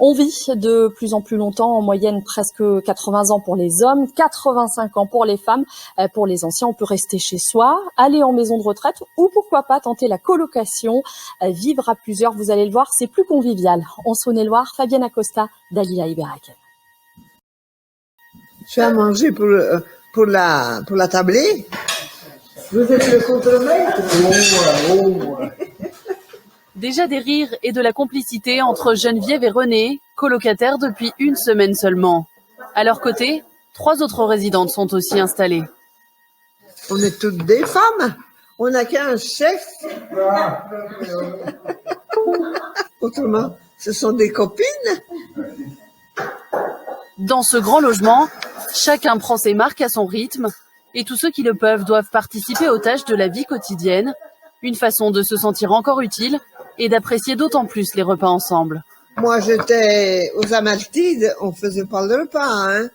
On vit de plus en plus longtemps, en moyenne presque 80 ans pour les hommes, 85 ans pour les femmes. Pour les anciens, on peut rester chez soi, aller en maison de retraite ou pourquoi pas tenter la colocation. Vivre à plusieurs, vous allez le voir, c'est plus convivial. En Saône-et-Loire, Fabienne Acosta, Dalila Iberaken. Je suis à manger pour la tablée. Vous êtes le contremaître. Déjà des rires et de la complicité entre Geneviève et René, colocataires depuis une semaine seulement. À leur côté, 3 autres résidentes sont aussi installées. On est toutes des femmes. On n'a qu'un chef. Autrement, ce sont des copines. Dans ce grand logement, chacun prend ses marques à son rythme et tous ceux qui le peuvent doivent participer aux tâches de la vie quotidienne. Une façon de se sentir encore utile et d'apprécier d'autant plus les repas ensemble. Moi, j'étais aux Amaltides, on faisait pas le repas, hein,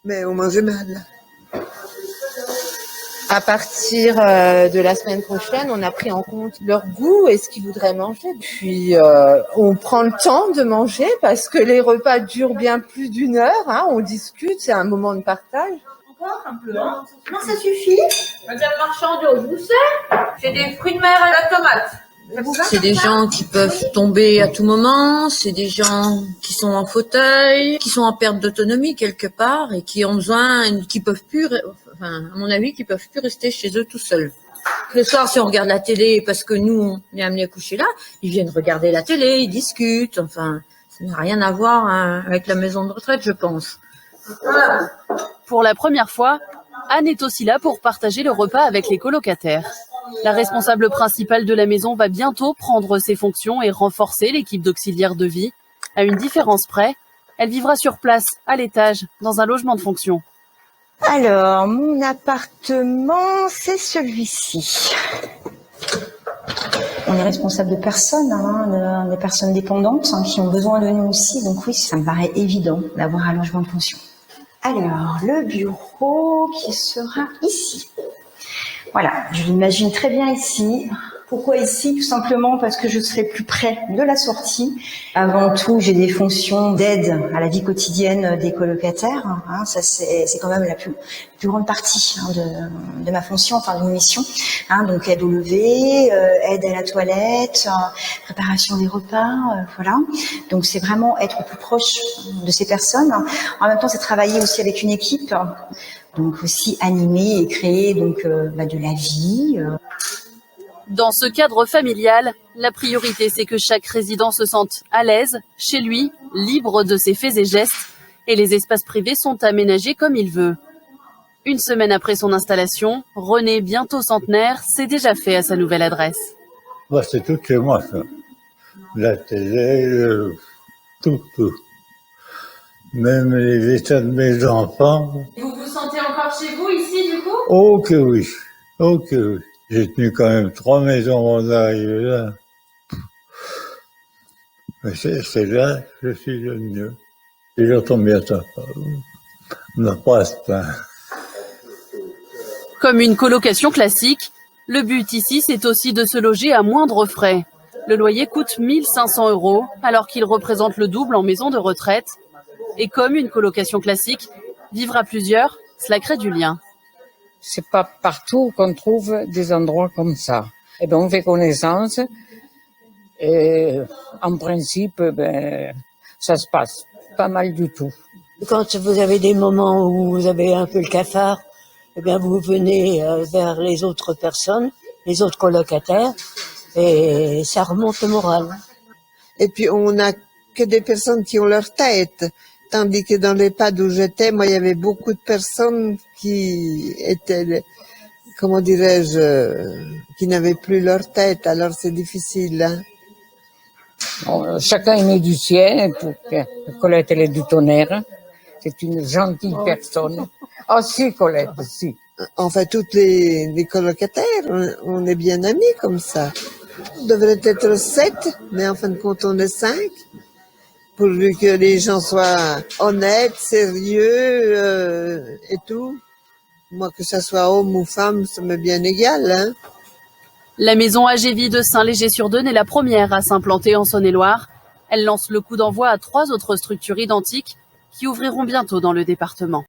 mais on mangeait mal. À partir de la semaine prochaine, on a pris en compte leur goût et ce qu'ils voudraient manger. Puis, on prend le temps de manger parce que les repas durent bien plus d'1 heure. Hein, on discute, c'est un moment de partage. Encore un peu, hein. Non, ça suffit. Madame Marchandeau, je vous sais, j'ai des fruits de mer à la tomate. C'est des gens qui peuvent tomber à tout moment, c'est des gens qui sont en fauteuil, qui sont en perte d'autonomie quelque part et qui ont besoin, qui peuvent plus, enfin, à mon avis, qui peuvent plus rester chez eux tout seuls. Le soir, si on regarde la télé, parce que nous, on est amenés à coucher là, ils viennent regarder la télé, ils discutent, enfin, ça n'a rien à voir avec la maison de retraite, je pense. Pour la première fois, Anne est aussi là pour partager le repas avec les colocataires. La responsable principale de la maison va bientôt prendre ses fonctions et renforcer l'équipe d'auxiliaires de vie. À une différence près, elle vivra sur place, à l'étage, dans un logement de fonction. Alors, mon appartement, c'est celui-ci. On est responsable de personnes, des personnes dépendantes qui ont besoin de nous aussi. Donc oui, ça me paraît évident d'avoir un logement de fonction. Alors, le bureau qui sera ici. Voilà, je l'imagine très bien ici. Pourquoi ici? Tout simplement parce que je serai plus près de la sortie. Avant tout, j'ai des fonctions d'aide à la vie quotidienne des colocataires. Hein, ça, c'est quand même la plus grande partie de ma fonction, enfin de mon mission. Hein, donc aide au lever, aide à la toilette, préparation des repas, voilà. Donc c'est vraiment être au plus proche de ces personnes. En même temps, c'est travailler aussi avec une équipe. Donc aussi animer et créer donc de la vie. Dans ce cadre familial, la priorité c'est que chaque résident se sente à l'aise, chez lui, libre de ses faits et gestes, et les espaces privés sont aménagés comme il veut. Une semaine après son installation, René, bientôt centenaire, s'est déjà fait à sa nouvelle adresse. Bah, c'est tout chez moi, ça. La télé, tout. Même les états de mes enfants. Vous vous sentez encore chez vous ici, du coup? Oh que oui. J'ai tenu quand même 3 maisons avant d'arriver là. Mais c'est là que je suis le mieux. Et je retombe bientôt. On n'a pas à se plaindre. Comme une colocation classique, le but ici c'est aussi de se loger à moindre frais. Le loyer coûte 1 500 € alors qu'il représente le double en maison de retraite. Et comme une colocation classique, vivre à plusieurs, cela crée du lien. C'est pas partout qu'on trouve des endroits comme ça. Et ben on fait connaissance et en principe, ça se passe pas mal du tout. Quand vous avez des moments où vous avez un peu le cafard, eh bien vous venez vers les autres personnes, les autres colocataires, et ça remonte le moral. Et puis on n'a que des personnes qui ont leur tête. Tandis que dans l'EHPAD où j'étais, moi, il y avait beaucoup de personnes qui étaient, comment dirais-je, qui n'avaient plus leur tête. Alors c'est difficile. Hein? Bon, chacun est né du ciel. Colette, elle est du tonnerre. C'est une gentille personne. Ah si, Colette, si. Enfin, toutes les colocataires, on est bien amis comme ça. On devrait être 7, mais en fin de compte, on est 5. Pourvu que les gens soient honnêtes, sérieux et tout. Moi, que ça soit homme ou femme, ça m'est bien égal. Hein. La maison AGV de Saint-Léger-sur-Deûne est la première à s'implanter en Saône-et-Loire. Elle lance le coup d'envoi à 3 autres structures identiques qui ouvriront bientôt dans le département.